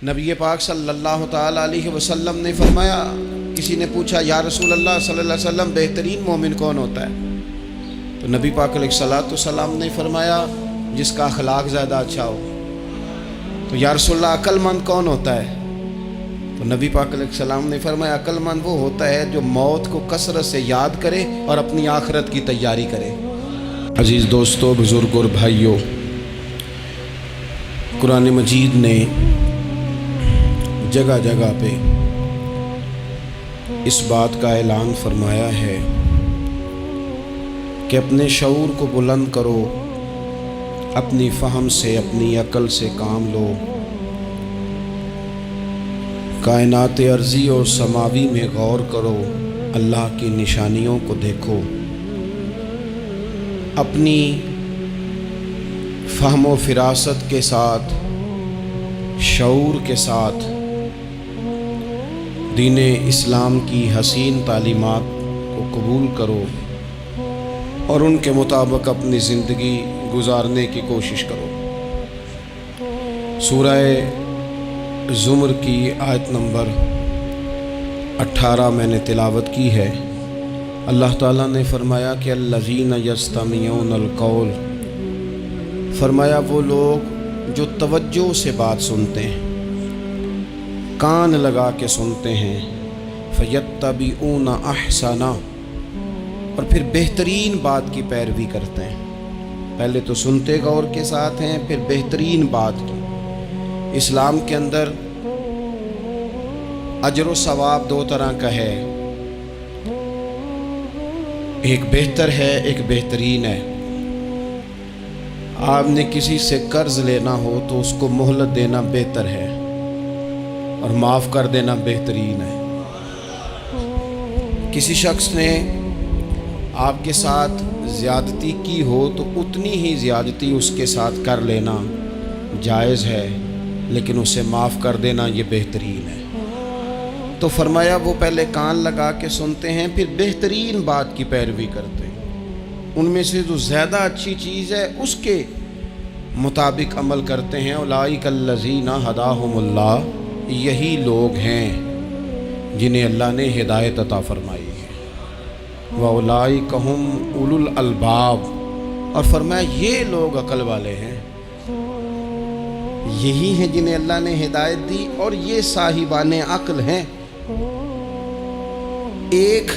نبی پاک صلی اللہ تعالیٰ علیہ وسلم نے فرمایا، کسی نے پوچھا یا رسول اللہ صلی اللہ علیہ وسلم بہترین مومن کون ہوتا ہے؟ تو نبی پاک علیہ السلام نے فرمایا جس کا اخلاق زیادہ اچھا ہو۔ تو یا رسول اللہ عقل مند کون ہوتا ہے؟ تو نبی پاک علیہ السلام نے فرمایا عقل مند وہ ہوتا ہے جو موت کو کثرت سے یاد کرے اور اپنی آخرت کی تیاری کرے۔ عزیز دوستو، بزرگ اور بھائیو، قرآن مجید نے جگہ جگہ پہ اس بات کا اعلان فرمایا ہے کہ اپنے شعور کو بلند کرو، اپنی فہم سے، اپنی عقل سے کام لو، کائنات ارضی اور سماوی میں غور کرو، اللہ کی نشانیوں کو دیکھو، اپنی فہم و فراست کے ساتھ، شعور کے ساتھ دین اسلام کی حسین تعلیمات کو قبول کرو اور ان کے مطابق اپنی زندگی گزارنے کی کوشش کرو۔ سورہ زمر کی آیت نمبر 18 میں نے تلاوت کی ہے۔ اللہ تعالیٰ نے فرمایا کہ الذین یستمعون القول، فرمایا وہ لوگ جو توجہ سے بات سنتے ہیں، کان لگا کے سنتے ہیں، فیتبعون احسنہ، اور پھر بہترین بات کی پیروی کرتے ہیں۔ پہلے تو سنتے غور کے ساتھ ہیں، پھر بہترین بات کی۔ اسلام کے اندر اجر و ثواب دو طرح کا ہے، ایک بہتر ہے، ایک بہترین ہے۔ آپ نے کسی سے قرض لینا ہو تو اس کو مہلت دینا بہتر ہے اور معاف کر دینا بہترین ہے۔ کسی شخص نے آپ کے ساتھ زیادتی کی ہو تو اتنی ہی زیادتی اس کے ساتھ کر لینا جائز ہے، لیکن اسے معاف کر دینا یہ بہترین ہے۔ تو فرمایا وہ پہلے کان لگا کے سنتے ہیں، پھر بہترین بات کی پیروی کرتے ہیں، ان میں سے جو زیادہ اچھی چیز ہے اس کے مطابق عمل کرتے ہیں۔ اولئک الذین ھداھم اللہ، یہی لوگ ہیں جنہیں اللہ نے ہدایت عطا فرمائی ہے۔ وَأُولَئِکَ هُمْ أُولُو الْأَلْبَابِ، اور فرمایا یہ لوگ عقل والے ہیں، یہی ہیں جنہیں اللہ نے ہدایت دی اور یہ صاحبان عقل ہیں۔ ایک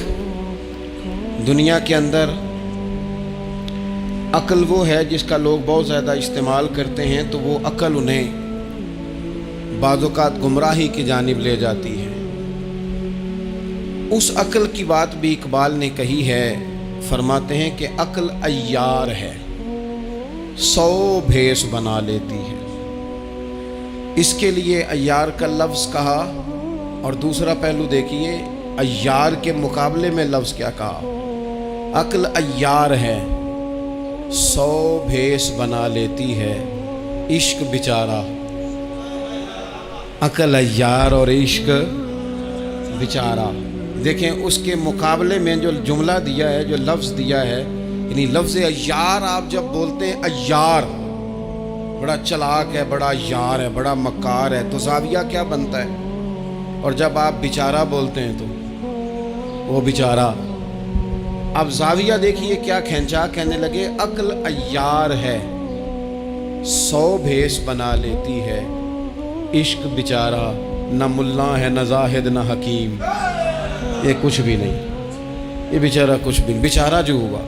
دنیا کے اندر عقل وہ ہے جس کا لوگ بہت زیادہ استعمال کرتے ہیں، تو وہ عقل انہیں بعض اوقات گمراہی کی جانب لے جاتی ہے۔ اس عقل کی بات بھی اقبال نے کہی ہے، فرماتے ہیں کہ عقل عیار ہے، 100 بھیس بنا لیتی ہے۔ اس کے لیے عیار کا لفظ کہا، اور دوسرا پہلو دیکھیے عیار کے مقابلے میں لفظ کیا کہا۔ عقل عیار ہے، 100 بھیس بنا لیتی ہے، عشق بیچارہ۔ عقل عیار اور عشق بیچارہ، دیکھیں اس کے مقابلے میں جو جملہ دیا ہے، جو لفظ دیا ہے، یعنی لفظ عیار آپ جب بولتے ہیں عیار بڑا چلاک ہے، بڑا یار ہے، بڑا مکار ہے، تو زاویہ کیا بنتا ہے؟ اور جب آپ بیچارہ بولتے ہیں تو وہ بیچارہ۔ اب زاویہ دیکھیے کیا کھینچا، کہنے لگے عقل عیار ہے، 100 بھیس بنا لیتی ہے، عشق بیچارہ، نہ ملا ہے نہ زاہد نہ حکیم، یہ کچھ بھی نہیں، یہ بیچارہ کچھ بھی نہیں، بیچارہ جو ہوا۔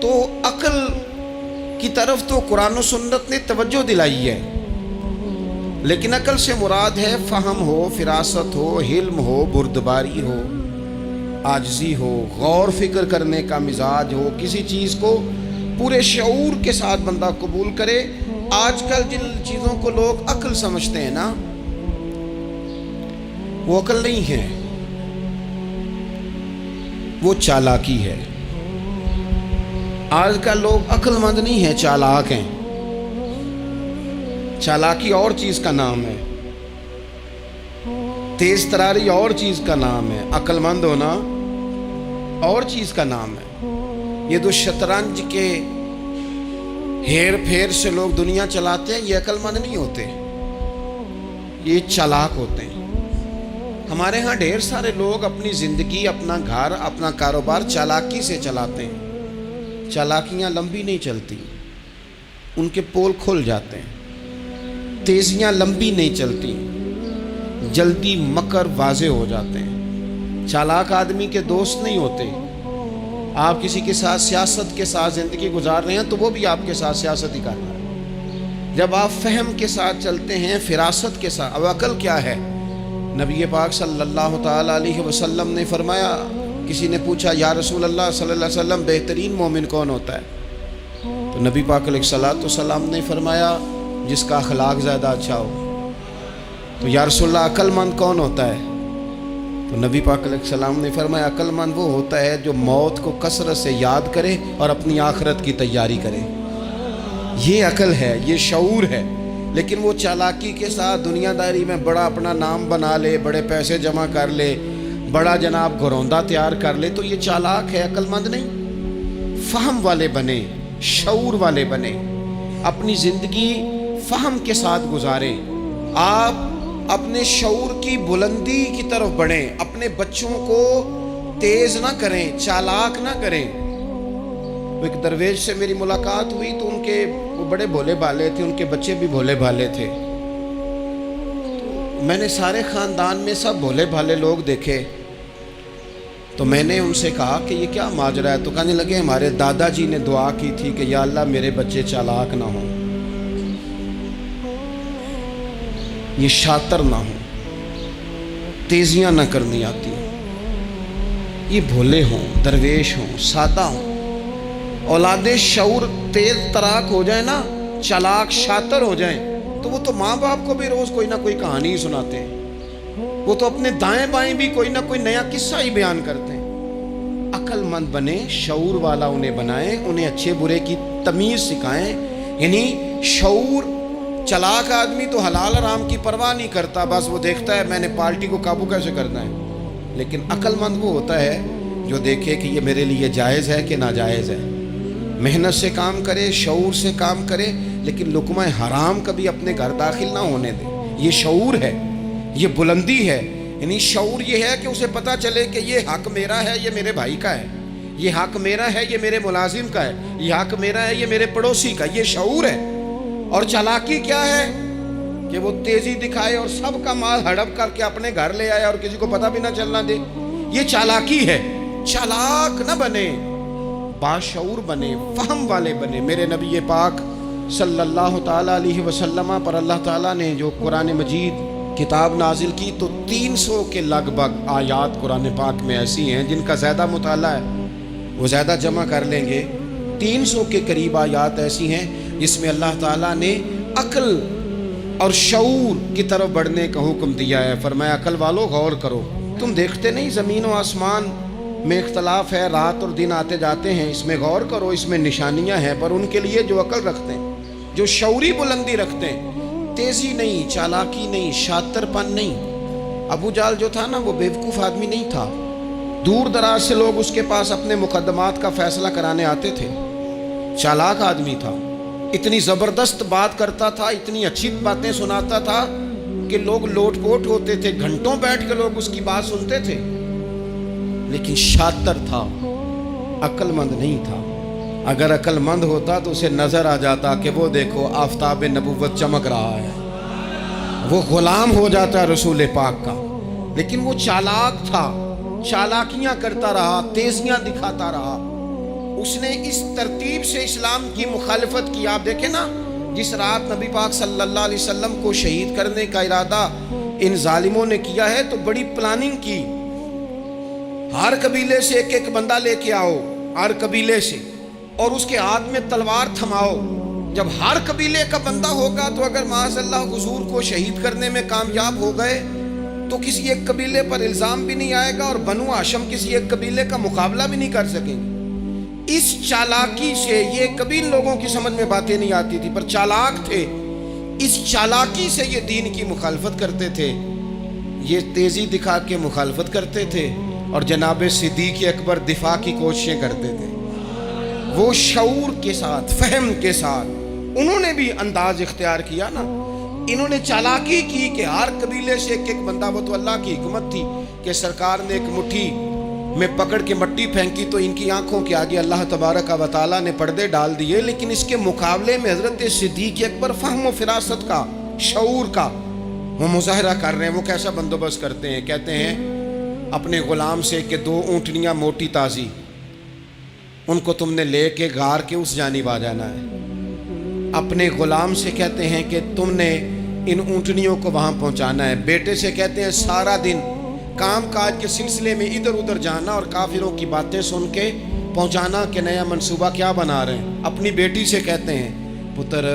تو عقل کی طرف تو قرآن و سنت نے توجہ دلائی ہے، لیکن عقل سے مراد ہے فہم ہو، فراست ہو، حلم ہو، بردباری ہو، عاجزی ہو، غور فکر کرنے کا مزاج ہو، کسی چیز کو پورے شعور کے ساتھ بندہ قبول کرے۔ آج کل جن چیزوں کو لوگ عقل سمجھتے ہیں نا، وہ عقل نہیں ہے، وہ چالاکی ہے۔ آج کل لوگ عقل مند نہیں ہیں، چالاک ہیں۔ چالاکی اور چیز کا نام ہے، تیز تراری اور چیز کا نام ہے، عقل مند ہونا اور چیز کا نام ہے۔ یہ جو شطرنج کے ہیر پھیر سے لوگ دنیا چلاتے ہیں، یہ عقل مند نہیں ہوتے، یہ چالاک ہوتے ہیں۔ ہمارے ہاں ڈھیر سارے لوگ اپنی زندگی، اپنا گھر، اپنا کاروبار چالاکی سے چلاتے ہیں۔ چالاکیاں لمبی نہیں چلتی، ان کے پول کھل جاتے ہیں۔ تیزیاں لمبی نہیں چلتی، جلدی مکر واضح ہو جاتے ہیں۔ چالاک آدمی کے دوست نہیں ہوتے۔ آپ کسی کے ساتھ سیاست کے ساتھ زندگی گزار رہے ہیں تو وہ بھی آپ کے ساتھ سیاست ہی کر رہا ہے۔ جب آپ فہم کے ساتھ چلتے ہیں، فراست کے ساتھ۔ اب عقل کیا ہے؟ نبی پاک صلی اللہ تعالیٰ علیہ وسلم نے فرمایا، کسی نے پوچھا یا رسول اللہ صلی اللہ علیہ وسلم بہترین مومن کون ہوتا ہے؟ تو نبی پاک علیہ السلام نے فرمایا جس کا اخلاق زیادہ اچھا ہو۔ تو یا رسول اللہ عقل مند کون ہوتا ہے؟ تو نبی پاک علیہ السلام نے فرمایا عقل مند وہ ہوتا ہے جو موت کو کثرت سے یاد کرے اور اپنی آخرت کی تیاری کرے۔ یہ عقل ہے، یہ شعور ہے۔ لیکن وہ چالاکی کے ساتھ دنیا داری میں بڑا اپنا نام بنا لے، بڑے پیسے جمع کر لے، بڑا جناب گھروندہ تیار کر لے، تو یہ چالاک ہے، عقل مند نہیں۔ فہم والے بنے، شعور والے بنے، اپنی زندگی فہم کے ساتھ گزاریں۔ آپ اپنے شعور کی بلندی کی طرف بڑھیں، اپنے بچوں کو تیز نہ کریں، چالاک نہ کریں۔ ایک درویش سے میری ملاقات ہوئی تو ان کے وہ بڑے بھولے بھالے تھے، ان کے بچے بھی بھولے بھالے تھے۔ تو میں نے سارے خاندان میں سب بھولے بھالے لوگ دیکھے، تو میں نے ان سے کہا کہ یہ کیا ماجرا ہے؟ تو کہنے لگے ہمارے دادا جی نے دعا کی تھی کہ یا اللہ میرے بچے چالاک نہ ہوں، یہ شاطر نہ ہوں، تیزیاں نہ کرنی آتی، یہ بھولے ہوں، درویش ہوں، سادہ ہوں۔ اولاد شعور تیز تراک ہو جائیں نا، چالاک شاطر ہو جائیں، تو وہ تو ماں باپ کو بھی روز کوئی نہ کوئی کہانی ہی سناتے ہیں، وہ تو اپنے دائیں بائیں بھی کوئی نہ کوئی نیا قصہ ہی بیان کرتے ہیں۔ عقل مند بنے، شعور والا انہیں بنائیں، انہیں اچھے برے کی تمیز سکھائیں۔ یعنی شعور، چالاک آدمی تو حلال حرام کی پرواہ نہیں کرتا، بس وہ دیکھتا ہے میں نے پارٹی کو قابو کیسے کرنا ہے۔ لیکن عقل مند وہ ہوتا ہے جو دیکھے کہ یہ میرے لیے جائز ہے کہ ناجائز ہے، محنت سے کام کرے، شعور سے کام کرے، لیکن لقمہ حرام کبھی اپنے گھر داخل نہ ہونے دے۔ یہ شعور ہے، یہ بلندی ہے۔ یعنی شعور یہ ہے کہ اسے پتہ چلے کہ یہ حق میرا ہے، یہ میرے بھائی کا ہے، یہ حق میرا ہے، یہ میرے ملازم کا ہے، یہ حق میرا ہے، یہ میرے پڑوسی کا۔ یہ شعور ہے۔ اور چالاکی کیا ہے کہ وہ تیزی دکھائے اور سب کا مال ہڑپ کر کے اپنے گھر لے آئے اور کسی کو پتہ بھی نہ چلنا دے۔ یہ چالاکی ہے۔ چالاک نہ بنے، باشعور بنے، فہم والے بنے۔ میرے نبی پاک صلی اللہ تعالیٰ علیہ وسلم پر اللہ تعالیٰ نے جو قرآن مجید کتاب نازل کی تو 300 کے لگ بھگ آیات قرآن پاک میں ایسی ہیں جن کا زیادہ مطالعہ ہے وہ زیادہ جمع کر لیں گے۔ 300 کے قریب آیات ایسی ہیں جس میں اللہ تعالیٰ نے عقل اور شعور کی طرف بڑھنے کا حکم دیا ہے۔ فرمایا عقل والو غور کرو، تم دیکھتے نہیں زمین و آسمان میں اختلاف ہے، رات اور دن آتے جاتے ہیں، اس میں غور کرو، اس میں نشانیاں ہیں۔ پر ان کے لیے جو عقل رکھتے ہیں، جو شعوری بلندی رکھتے ہیں، تیزی نہیں، چالاکی نہیں، شاطر پن نہیں۔ ابو جال جو تھا نا وہ بیوقوف آدمی نہیں تھا، دور دراز سے لوگ اس کے پاس اپنے مقدمات کا فیصلہ کرانے آتے تھے۔ چالاک آدمی تھا، اتنی زبردست بات کرتا تھا، اتنی اچھی باتیں سناتا تھا کہ لوگ لوٹ پوٹ ہوتے تھے، گھنٹوں بیٹھ کے لوگ اس کی بات سنتے تھے۔ لیکن شاطر تھا، عقل مند نہیں تھا۔ اگر عقل مند ہوتا تو اسے نظر آ جاتا کہ وہ دیکھو آفتاب نبوت چمک رہا ہے، وہ غلام ہو جاتا رسول پاک کا۔ لیکن وہ چالاک تھا، چالاکیاں کرتا رہا، تیزیاں دکھاتا رہا۔ اس نے اس ترتیب سے اسلام کی مخالفت کی۔ آپ دیکھیں نا، جس رات نبی پاک صلی اللہ علیہ وسلم کو شہید کرنے کا ارادہ ان ظالموں نے کیا ہے تو بڑی پلاننگ کی۔ ہر قبیلے سے ایک ایک بندہ لے کے آؤ، ہر قبیلے سے، اور اس کے ہاتھ میں تلوار تھماؤ۔ جب ہر قبیلے کا بندہ ہوگا تو اگر معاذ اللہ حضور کو شہید کرنے میں کامیاب ہو گئے تو کسی ایک قبیلے پر الزام بھی نہیں آئے گا اور بنو ہاشم کسی ایک قبیلے کا مقابلہ بھی نہیں کر سکیں گے۔ اس چالاکی سے، یہ کبھی لوگوں کی سمجھ میں باتیں نہیں آتی تھی پر چالاک تھے، اس چالاکی سے یہ دین کی مخالفت کرتے تھے، یہ تیزی دکھا کے مخالفت کرتے تھے، اور جناب صدیق اکبر دفاع کی کوششیں کرتے تھے۔ وہ شعور کے ساتھ، فہم کے ساتھ انہوں نے بھی انداز اختیار کیا نا۔ انہوں نے چالاکی کی کہ ہر قبیلے سے ایک ایک بندہ، وہ تو اللہ کی حکمت تھی کہ سرکار نے ایک مٹھی میں پکڑ کے مٹی پھینکی تو ان کی آنکھوں کے آگے اللہ تبارک و تعالیٰ نے پردے ڈال دیے، لیکن اس کے مقابلے میں حضرت صدیق اکبر فہم و فراست کا، شعور کا وہ مظاہرہ کر رہے ہیں۔ وہ کیسا بندوبست کرتے ہیں؟ کہتے ہیں اپنے غلام سے کہ 2 اونٹنیاں موٹی تازی، ان کو تم نے لے کے غار کے اس جانب آ جانا ہے۔ اپنے غلام سے کہتے ہیں کہ تم نے ان اونٹنیوں کو وہاں پہنچانا ہے۔ بیٹے سے کہتے ہیں سارا دن کام کاج کے سلسلے میں ادھر ادھر جانا اور کافروں کی باتیں سن کے پہنچانا کہ نیا منصوبہ کیا بنا رہے ہیں۔ اپنی بیٹی سے کہتے ہیں پتر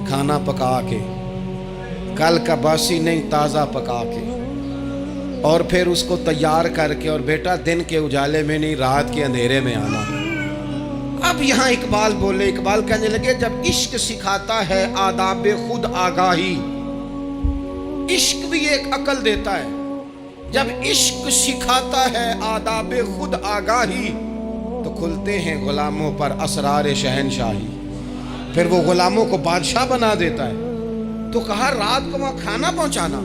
کھانا پکا کے، کل کا باسی نہیں تازہ پکا کے، اور پھر اس کو تیار کر کے، اور بیٹا دن کے اجالے میں نہیں رات کے اندھیرے میں آنا۔ اب یہاں اقبال بولے، اقبال کہنے لگے جب عشق سکھاتا ہے آداب خود آگاہی، عشق بھی ایک عقل دیتا ہے، جب عشق سکھاتا ہے آداب خود آگاہی تو کھلتے ہیں غلاموں پر اسرار شہنشاہی، پھر وہ غلاموں کو بادشاہ بنا دیتا ہے۔ تو کہا رات کو وہاں کھانا پہنچانا،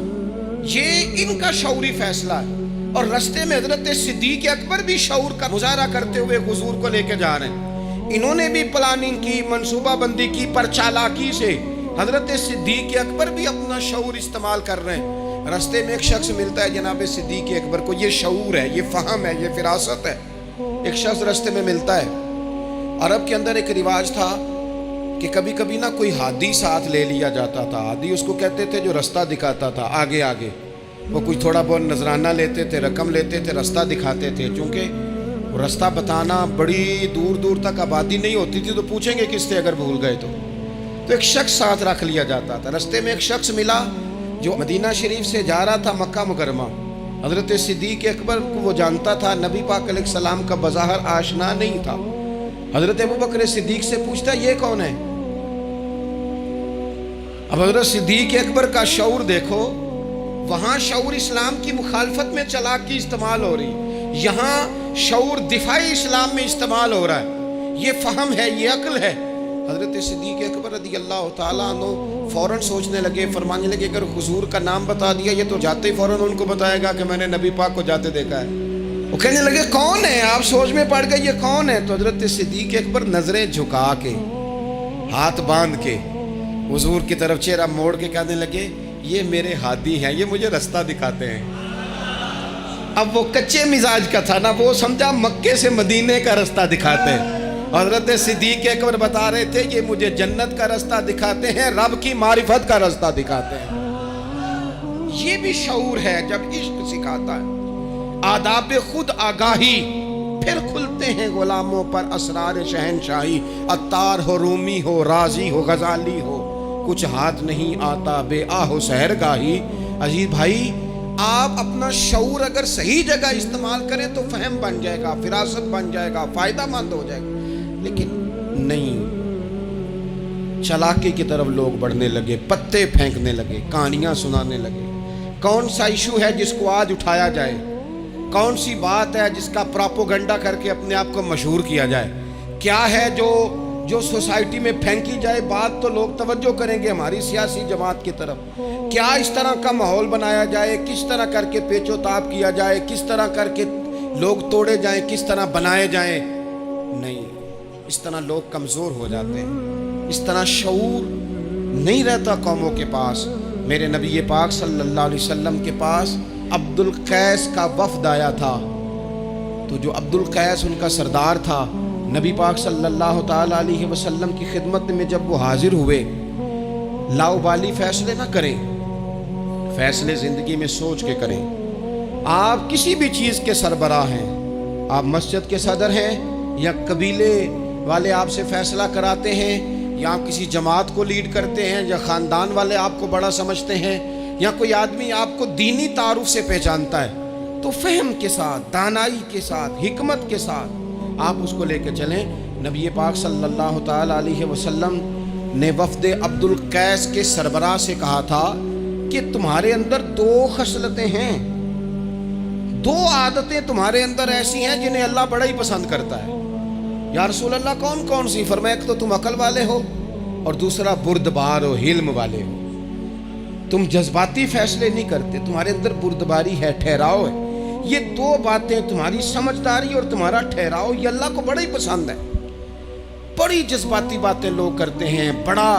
یہ ان کا شعوری فیصلہ ہے، اور رستے میں حضرت صدیق اکبر بھی شعور کا مظاہرہ کرتے ہوئے حضور کو لے کے جا رہے ہیں۔ انہوں نے بھی پلاننگ کی، منصوبہ بندی کی، پر چالاکی سے حضرت صدیق اکبر بھی اپنا شعور استعمال کر رہے ہیں۔ رستے میں ایک شخص ملتا ہے جناب صدیق اکبر کو، یہ شعور ہے، یہ فہم ہے، یہ فراست ہے۔ ایک شخص رستے میں ملتا ہے۔ عرب کے اندر ایک رواج تھا کہ کبھی کبھی نہ کوئی ہادی ساتھ لے لیا جاتا تھا۔ ہادی اس کو کہتے تھے جو رستہ دکھاتا تھا آگے آگے، وہ کچھ تھوڑا بہت نذرانہ لیتے تھے، رقم لیتے تھے، رستہ دکھاتے تھے، چونکہ رستہ بتانا بڑی دور دور تک آبادی نہیں ہوتی تھی تو پوچھیں گے کس سے اگر بھول گئے تو ایک شخص ساتھ رکھ لیا جاتا تھا۔ رستے میں ایک شخص ملا جو مدینہ شریف سے جا رہا تھا مکہ مکرمہ۔ حضرت صدیق اکبر کو وہ جانتا تھا، نبی پاک علیہ السلام کا بظاہر آشنا نہیں تھا۔ حضرت ابوبکر صدیق سے پوچھتا یہ کون ہے؟ اب حضرت صدیق اکبر کا شعور دیکھو، وہاں شعور اسلام کی مخالفت میں چالاکی استعمال ہو رہی، یہاں شعور دفاعی اسلام میں استعمال ہو رہا ہے۔ یہ فہم ہے، یہ عقل ہے۔ حضرت صدیق اکبر رضی اللہ تعالیٰ عنہ فوراً سوچنے لگے، فرمانے لگے اگر حضور کا نام بتا دیا یہ تو جاتے ہی فوراً ان کو بتائے گا کہ میں نے نبی پاک کو جاتے دیکھا ہے۔ وہ کہنے لگے کون ہے؟ آپ سوچ میں پڑ گئے یہ کون ہے؟ تو حضرت صدیق اکبر نظریں جھکا کے، ہاتھ باندھ کے حضور کی طرف چہرہ موڑ کے کہنے لگے یہ میرے ہادی ہیں، یہ مجھے رستہ دکھاتے ہیں۔ اب وہ کچے مزاج کا تھا نا، وہ سمجھا مکے سے مدینے کا رستہ دکھاتے ہیں۔ حضرت صدیق اکبر بتا رہے تھے یہ مجھے جنت کا رستہ دکھاتے ہیں، رب کی معرفت کا رستہ دکھاتے ہیں۔ یہ بھی شعور ہے جب عشق سکھاتا ہے آداب خود آگاہی، پھر کھلتے ہیں غلاموں پر اسرار شہنشاہی۔ عطار ہو، رومی ہو، رازی ہو، غزالی ہو، کچھ ہاتھ نہیں آتا بے آہ و سحرگاہی۔ عزیز بھائی، آپ اپنا شعور اگر صحیح جگہ استعمال کریں تو فہم بن جائے گا، فراست بن جائے گا، فائدہ مند ہو جائے گا، لیکن نہیں، چالاکی کی طرف لوگ بڑھنے لگے، پتے پھینکنے لگے، کہانیاں سنانے لگے۔ کون سا ایشو ہے جس کو آج اٹھایا جائے؟ کون سی بات ہے جس کا پراپوگنڈا کر کے اپنے آپ کو مشہور کیا جائے؟ کیا ہے جو سوسائٹی میں پھینکی جائے بات تو لوگ توجہ کریں گے ہماری سیاسی جماعت کی طرف؟ کیا اس طرح کا ماحول بنایا جائے، کس طرح کر کے پیچ و تاب کیا جائے، کس طرح کر کے لوگ توڑے جائیں، کس طرح بنائے جائیں؟ نہیں، اس طرح لوگ کمزور ہو جاتے ہیں، اس طرح شعور نہیں رہتا قوموں کے پاس۔ میرے نبی پاک صلی اللہ علیہ وسلم کے پاس عبد القیس کا وفد آیا تھا، تو جو عبد القیس ان کا سردار تھا، نبی پاک صلی اللہ تعالیٰ علیہ وسلم کی خدمت میں جب وہ حاضر ہوئے، لاؤبالی فیصلے نہ کریں، فیصلے زندگی میں سوچ کے کریں۔ آپ کسی بھی چیز کے سربراہ ہیں، آپ مسجد کے صدر ہیں یا قبیلے والے آپ سے فیصلہ کراتے ہیں، یا آپ کسی جماعت کو لیڈ کرتے ہیں، یا خاندان والے آپ کو بڑا سمجھتے ہیں، یا کوئی آدمی آپ کو دینی تعارف سے پہچانتا ہے، تو فہم کے ساتھ، دانائی کے ساتھ، حکمت کے ساتھ آپ اس کو لے کے چلیں۔ نبی پاک صلی اللہ تعالیٰ علیہ وسلم نے وفد عبد القیس کے سربراہ سے کہا تھا کہ تمہارے اندر 2 خصلتیں ہیں، 2 عادتیں تمہارے اندر ایسی ہیں جنہیں اللہ بڑا ہی پسند کرتا ہے۔ یا رسول اللہ کون کون سی؟ فرمایا ایک تو تم عقل والے ہو، اور دوسرا بردبار ہو، حلم والے ہو۔ تم جذباتی فیصلے نہیں کرتے، تمہارے اندر بردباری ہے، ٹھہراؤ ہے۔ یہ دو باتیں، تمہاری سمجھداری اور تمہارا ٹھہراؤ، یہ اللہ کو بڑا ہی پسند ہے۔ بڑی جذباتی باتیں لوگ کرتے ہیں، بڑا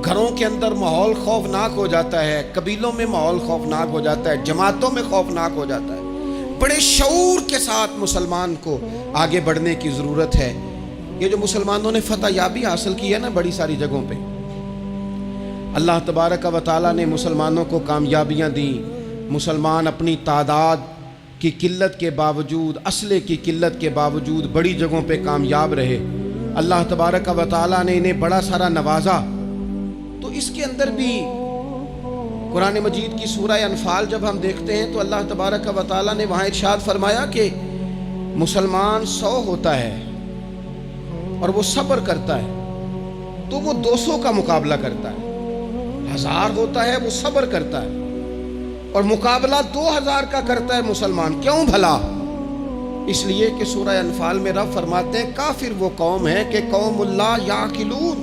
گھروں کے اندر ماحول خوفناک ہو جاتا ہے، قبیلوں میں ماحول خوفناک ہو جاتا ہے، جماعتوں میں خوفناک ہو جاتا ہے۔ بڑے شعور کے ساتھ مسلمان کو آگے بڑھنے کی ضرورت ہے۔ یہ جو مسلمانوں نے فتح یابی حاصل کی ہے نا بڑی ساری جگہوں پہ، اللہ تبارک و تعالیٰ نے مسلمانوں کو کامیابیاں دیں۔ مسلمان اپنی تعداد کی قلت کے باوجود، اسلحے کی قلت کے باوجود بڑی جگہوں پہ کامیاب رہے۔ اللہ تبارک و تعالیٰ نے انہیں بڑا سارا نوازا۔ تو اس کے اندر بھی قرآن مجید کی سورہ انفال جب ہم دیکھتے ہیں تو اللہ تبارک و تعالیٰ نے وہاں ارشاد فرمایا کہ مسلمان 100 ہوتا ہے اور وہ صبر کرتا ہے تو وہ 200 کا مقابلہ کرتا ہے، 1000 ہوتا ہے وہ صبر کرتا ہے اور مقابلہ 2000 کا کرتا ہے مسلمان۔ کیوں بھلا؟ اس لیے کہ سورہ انفال میں رب فرماتے ہیں کافر وہ قوم ہے کہ قوم اللہ یعقلون،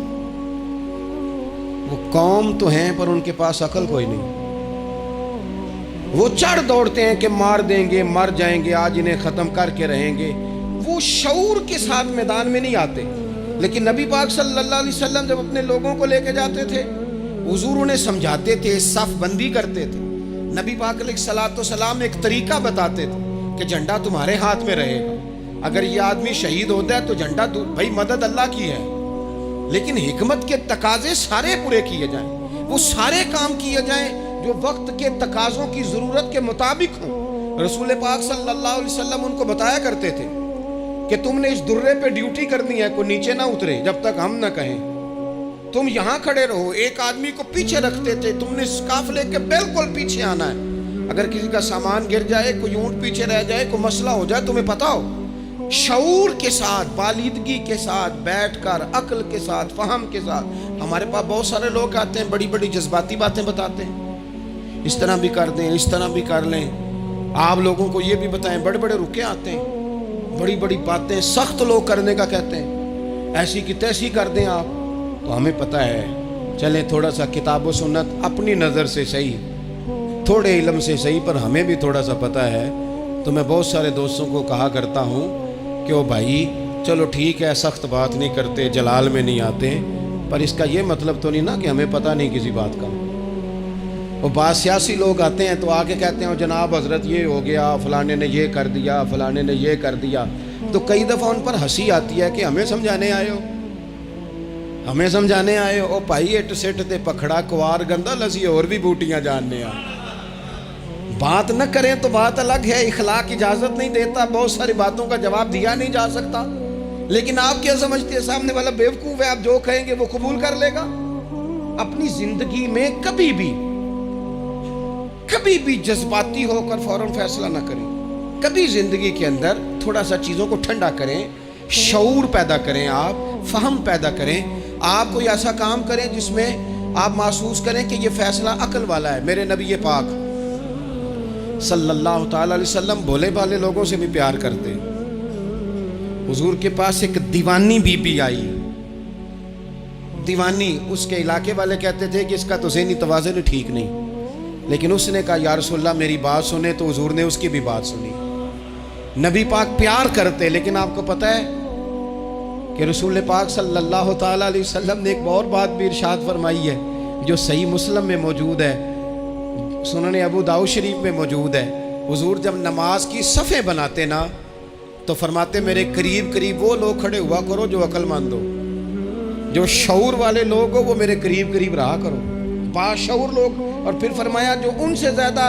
وہ قوم تو ہیں پر ان کے پاس عقل کوئی نہیں۔ وہ چڑھ دوڑتے ہیں کہ مار دیں گے، مر جائیں گے، آج انہیں ختم کر کے رہیں گے۔ وہ شعور کے ساتھ میدان میں نہیں آتے۔ لیکن نبی پاک صلی اللہ علیہ وسلم جب اپنے لوگوں کو لے کے جاتے تھے، حضور انہیں سمجھاتے تھے، صف بندی کرتے تھے۔ نبی پاک علیہ الصلوۃ والسلام ایک طریقہ بتاتے تھے کہ جھنڈا تمہارے ہاتھ میں رہے گا، اگر یہ آدمی شہید ہوتا ہے تو جھنڈا بھائی مدد اللہ کی ہے، لیکن حکمت کے تقاضے سارے پورے کیے جائیں، وہ سارے کام کیے جائیں جو وقت کے تقاضوں کی ضرورت کے مطابق ہوں۔ رسول پاک صلی اللہ علیہ وسلم ان کو بتایا کرتے تھے کہ تم نے اس درے پہ ڈیوٹی کرنی ہے، کوئی نیچے نہ اترے جب تک ہم نہ کہیں، تم یہاں کھڑے رہو۔ ایک آدمی کو پیچھے رکھتے تھے، تم نے اس قافلے کے بالکل پیچھے آنا ہے، اگر کسی کا سامان گر جائے، کوئی اونٹ پیچھے رہ جائے، کوئی مسئلہ ہو جائے، تمہیں پتا ہو۔ شعور کے ساتھ، بالیدگی کے ساتھ بیٹھ کر، عقل کے ساتھ، فہم کے ساتھ۔ ہمارے پاس بہت سارے لوگ آتے ہیں، بڑی بڑی جذباتی باتیں بتاتے ہیں، اس طرح بھی کر دیں، اس طرح بھی کر لیں، آپ لوگوں کو یہ بھی بتائیں۔ بڑے بڑے رکے آتے ہیں، بڑی بڑی باتیں سخت لوگ کرنے کا کہتے ہیں، ایسی کی تیسی کر دیں آپ۔ تو ہمیں پتہ ہے، چلیں تھوڑا سا کتاب و سنت اپنی نظر سے صحیح، تھوڑے علم سے صحیح، پر ہمیں بھی تھوڑا سا پتہ ہے۔ تو میں بہت سارے دوستوں کو کہا کرتا ہوں کہ او بھائی چلو ٹھیک ہے، سخت بات نہیں کرتے، جلال میں نہیں آتے، پر اس کا یہ مطلب تو نہیں نا کہ ہمیں پتہ نہیں کسی بات کا۔ وہ بعض سیاسی لوگ آتے ہیں تو آ کے کہتے ہیں جناب حضرت یہ ہو گیا، فلانے نے یہ کر دیا، فلانے نے یہ کر دیا، تو کئی دفعہ ان پر ہنسی آتی ہے کہ ہمیں سمجھانے آئے ہو، ہمیں سمجھانے آئے ہو۔ او بھائی اٹ سٹ تے پکھڑا کوار گندا لسی اور بھی بوٹیاں جاننے آ۔ بات نہ کریں تو بات الگ ہے، اخلاق اجازت نہیں دیتا، بہت ساری باتوں کا جواب دیا نہیں جا سکتا، لیکن آپ کیا سمجھتے ہیں سامنے والا بیوقوف ہے، آپ جو کہیں گے وہ قبول کر لے گا؟ اپنی زندگی میں کبھی بھی جذباتی ہو کر فوراً فیصلہ نہ کریں۔ کبھی زندگی کے اندر تھوڑا سا چیزوں کو ٹھنڈا کریں، شعور پیدا کریں، آپ فہم پیدا کریں، آپ کوئی ایسا کام کریں جس میں آپ محسوس کریں کہ یہ فیصلہ عقل والا ہے۔ میرے نبی پاک صلی اللہ تعالی علیہ وسلم بھولے بھالے لوگوں سے بھی پیار کرتے۔ حضور کے پاس ایک دیوانی بی بی آئی، دیوانی، اس کے علاقے والے کہتے تھے کہ اس کا تو ذہنی توازن ٹھیک نہیں، لیکن اس نے کہا یا رسول اللہ میری بات سنیں، تو حضور نے اس کی بھی بات سنی۔ نبی پاک پیار کرتے، لیکن آپ کو پتہ ہے کہ رسول پاک صلی اللہ تعالی علیہ وسلم نے ایک اور بات بھی ارشاد فرمائی ہے جو صحیح مسلم میں موجود ہے، سنن ابو داؤد شریف میں موجود ہے۔ حضور جب نماز کی صفیں بناتے نا تو فرماتے میرے قریب قریب وہ لوگ کھڑے ہوا کرو جو عقل مند ہو، جو شعور والے لوگ ہو وہ میرے قریب قریب رہا کرو، باشعور لوگ۔ اور پھر فرمایا جو ان سے زیادہ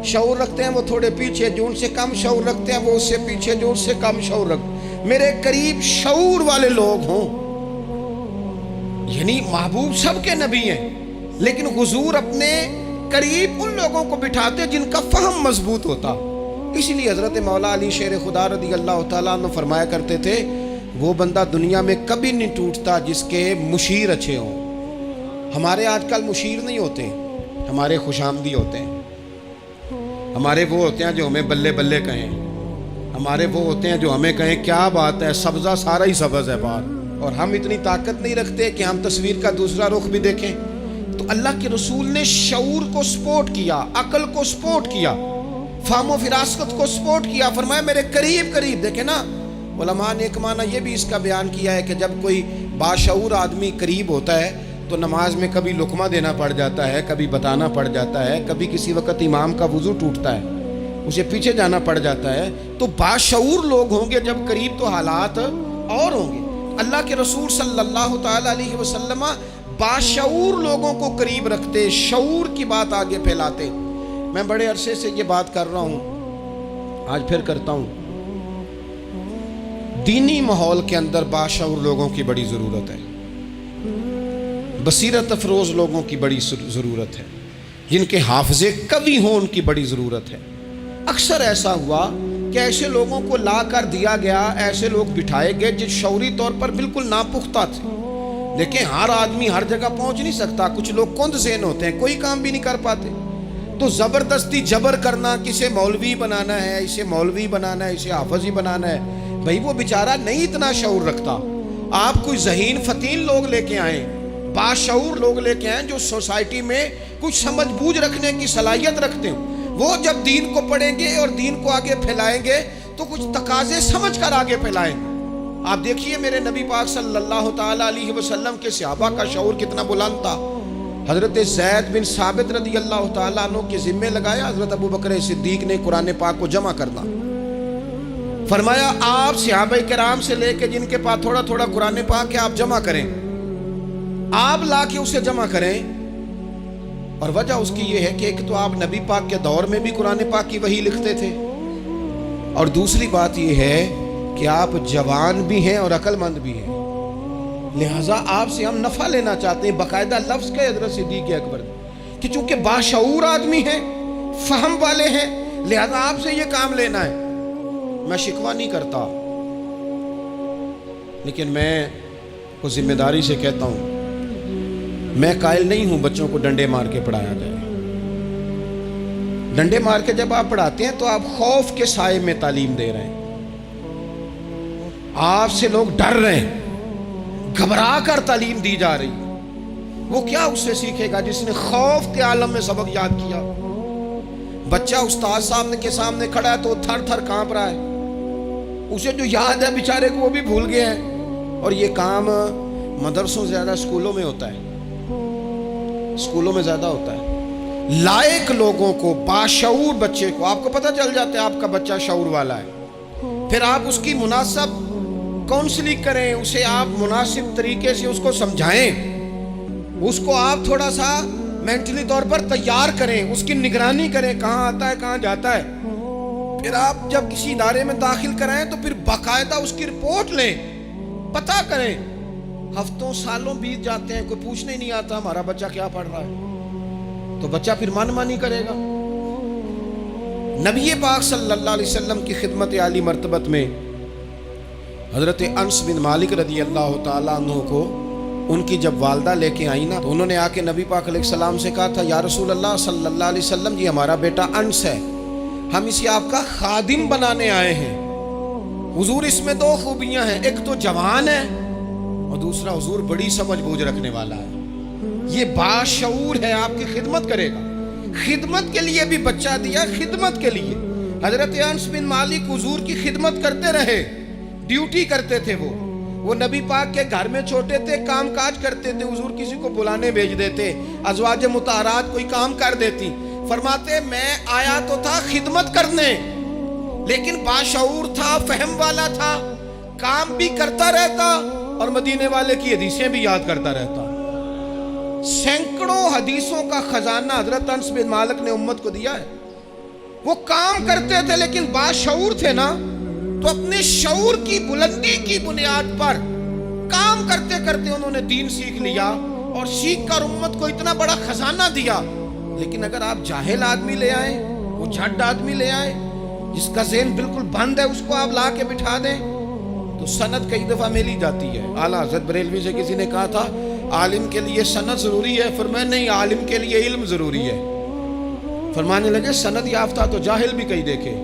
شعور رکھتے ہیں وہ تھوڑے پیچھے، جو ان سے کم شعور رکھتے ہیں وہ اس سے پیچھے، جو اس سے کم شعور رکھتے، میرے قریب شعور والے لوگ ہوں۔ یعنی محبوب سب کے نبی ہیں، لیکن حضور اپنے قریب ان لوگوں کو بٹھاتے جن کا فہم مضبوط ہوتا۔ اسی لیے حضرت مولا علی شیر خدا رضی اللہ تعالیٰ عنہ فرمایا کرتے تھے وہ بندہ دنیا میں کبھی نہیں ٹوٹتا جس کے مشیر اچھے ہوں۔ ہمارے آج کل مشیر نہیں ہوتے، ہمارے خوش آمدی ہوتے ہیں، ہمارے وہ ہوتے ہیں جو ہمیں بلے بلے کہیں، ہمارے وہ ہوتے ہیں جو ہمیں کہیں کیا بات ہے، سبزہ سارا ہی سبز ہے باہر، اور ہم اتنی طاقت نہیں رکھتے کہ ہم تصویر کا دوسرا رخ بھی دیکھیں۔ تو اللہ کے رسول نے شعور کو سپورٹ کیا، عقل کو سپورٹ کیا، فہم و فراست کو سپورٹ کیا، فرمایا میرے قریب قریب۔ دیکھیں نا، علماء نے ایک معنی یہ بھی اس کا بیان کیا ہے کہ جب کوئی باشعور آدمی قریب ہوتا ہے تو نماز میں کبھی لقمہ دینا پڑ جاتا ہے، کبھی بتانا پڑ جاتا ہے، کبھی کسی وقت امام کا وضو ٹوٹتا ہے اسے پیچھے جانا پڑ جاتا ہے۔ تو باشعور لوگ ہوں گے جب قریب تو حالات اور ہوں گے۔ اللہ کے رسول صلی اللہ تعالی علیہ وسلم باشعور لوگوں کو قریب رکھتے، شعور کی بات آگے پھیلاتے۔ میں بڑے عرصے سے یہ بات کر رہا ہوں، آج پھر کرتا ہوں، دینی ماحول کے اندر باشعور لوگوں کی بڑی ضرورت ہے، بصیرت افروز لوگوں کی بڑی ضرورت ہے، جن کے حافظے قوی ہوں ان کی بڑی ضرورت ہے۔ اکثر ایسا ہوا کہ ایسے لوگوں کو لا کر دیا گیا، ایسے لوگ بٹھائے گئے جو شعوری طور پر بالکل ناپختہ تھے، لیکن ہر آدمی ہر جگہ پہنچ نہیں سکتا، کچھ لوگ کند ذہن ہوتے ہیں، کوئی کام بھی نہیں کر پاتے، تو زبردستی جبر کرنا، کسے مولوی بنانا ہے، اسے مولوی بنانا ہے، اسے حافظ ہی بنانا ہے، بھئی وہ بیچارہ نہیں اتنا شعور رکھتا۔ آپ کوئی ذہین فتین لوگ لے کے آئیں، باشعور لوگ لے کے آئیں جو سوسائٹی میں کچھ سمجھ بوجھ رکھنے کی صلاحیت رکھتے ہیں، وہ جب دین کو پڑھیں گے اور دین کو آگے پھیلائیں گے تو کچھ تقاضے سمجھ کر آگے پھیلائیں گے۔ آپ دیکھیے میرے نبی پاک صلی اللہ تعالی علیہ وسلم کے صحابہ کا شعور کتنا بلند تھا۔ حضرت زید بن ثابت رضی اللہ تعالیٰ عنہ کے ذمے لگایا حضرت ابو بکر صدیق نے قرآن پاک کو جمع کرنا، فرمایا آپ صحابہ کرام سے لے کے جن کے پاس تھوڑا تھوڑا قرآن پاک ہے آپ جمع کریں، آپ لا کے اسے جمع کریں۔ اور وجہ اس کی یہ ہے کہ ایک تو آپ نبی پاک کے دور میں بھی قرآن پاک کی وحی لکھتے تھے، اور دوسری بات یہ ہے کہ آپ جوان بھی ہیں اور عقل مند بھی ہیں، لہٰذا آپ سے ہم نفع لینا چاہتے ہیں۔ باقاعدہ لفظ کے حضرت صدیق اکبر کہ چونکہ باشعور آدمی ہیں، فہم والے ہیں، لہٰذا آپ سے یہ کام لینا ہے۔ میں شکوہ نہیں کرتا، لیکن میں کو ذمہ داری سے کہتا ہوں، میں قائل نہیں ہوں بچوں کو ڈنڈے مار کے پڑھایا جائے۔ ڈنڈے مار کے جب آپ پڑھاتے ہیں تو آپ خوف کے سائے میں تعلیم دے رہے ہیں، آپ سے لوگ ڈر رہے ہیں، گھبرا کر تعلیم دی جا رہی ہے۔ وہ کیا اس سے سیکھے گا جس نے خوف کے عالم میں سبق یاد کیا؟ بچہ استاد صاحب کے سامنے کھڑا ہے تو تھر تھر کانپ رہا ہے، اسے جو یاد ہے بیچارے کو وہ بھی بھول گیا ہے۔ اور یہ کام مدرسوں سے زیادہ اسکولوں میں ہوتا ہے، اسکولوں میں زیادہ ہوتا ہے۔ لائق لوگوں کو، باشعور بچے کو آپ کو پتہ چل جاتا ہے آپ کا بچہ شعور والا ہے، پھر آپ اس کی مناسب کاؤنسلنگ کریں، اسے آپ مناسب طریقے سے اس کو سمجھائیں، اس کو آپ تھوڑا سا مینٹلی طور پر تیار کریں، اس کی نگرانی کریں، کہاں آتا ہے کہاں جاتا ہے۔ پھر آپ جب کسی ادارے میں داخل کرائیں تو پھر باقاعدہ اس کی رپورٹ لیں، پتہ کریں۔ ہفتوں سالوں بیت جاتے ہیں، کوئی پوچھنے نہیں آتا ہمارا بچہ کیا پڑھ رہا ہے، تو بچہ پھر من مانی کرے گا۔ نبی پاک صلی اللہ علیہ وسلم کی خدمت عالی مرتبت میں حضرت انس بن مالک رضی اللہ تعالیٰ عنہ کو ان کی جب والدہ لے کے آئی نا تو انہوں نے آ کے نبی پاک علیہ السلام سے کہا تھا، یا رسول اللہ صلی اللہ علیہ وسلم جی ہمارا بیٹا انس ہے، ہم اسے آپ کا خادم بنانے آئے ہیں۔ حضور اس میں دو خوبیاں ہیں، ایک تو جوان ہے اور دوسرا حضور بڑی سمجھ بوجھ رکھنے والا ہے، یہ باشعور ہے، آپ کی خدمت کرے گا۔ خدمت کے لیے بھی بچہ دیا، خدمت کے لیے۔ حضرت انس بن مالک حضور کی خدمت کرتے رہے، ڈیوٹی کرتے تھے، وہ نبی پاک کے گھر میں چھوٹے تھے، کام کاج کرتے تھے، حضور کسی کو بلانے بھیج دیتے، ازواج مطہرات کوئی کام کر دیتی، فرماتے میں آیا تو تھا خدمت کرنے، لیکن باشعور تھا، فہم والا تھا، کام بھی کرتا رہتا اور مدینے والے کی حدیثیں بھی یاد کرتا رہتا۔ سینکڑوں حدیثوں کا خزانہ حضرت انس بن مالک نے امت کو دیا ہے۔ وہ کام کرتے تھے لیکن باشعور تھے نا، تو اپنے شعور کی بلندی کی بنیاد پر کام کرتے کرتے انہوں نے دین سیکھ لیا اور سیکھ کر امت کو اتنا بڑا خزانہ دیا۔ لیکن اگر آپ جاہل آدمی لے آئیں، وہ جھٹ آدمی لے آئیں جس کا ذہن بالکل بند ہے، اس کو آپ لا کے بٹھا دیں تو سند کئی دفعہ ملی جاتی ہے۔ اعلیٰ حضرت بریلوی سے کسی نے کہا تھا عالم کے لیے سند ضروری ہے، فرمایا نہیں، عالم کے لیے علم ضروری ہے۔ فرمانے لگے سند یافتہ تو جاہل بھی کئی دیکھے۔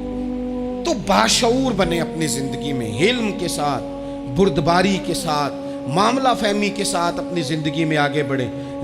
تو باشعور بنے اپنی زندگی میں، علم کے ساتھ، بردباری کے ساتھ، معاملہ فہمی کے ساتھ اپنی زندگی میں آگے بڑھے۔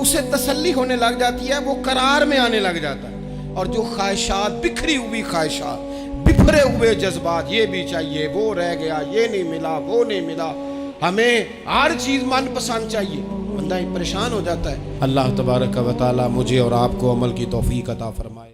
اسے تسلی ہونے لگ جاتی ہے، وہ قرار میں آنے لگ جاتا ہے۔ اور جو خواہشات، بکھری ہوئی خواہشات، بکھرے ہوئے جذبات، یہ بھی چاہیے، وہ رہ گیا، یہ نہیں ملا، وہ نہیں ملا، ہمیں ہر چیز من پسند چاہیے، بندہ پریشان ہو جاتا ہے۔ اللہ تبارک و تعالی مجھے اور آپ کو عمل کی توفیق عطا فرمائے۔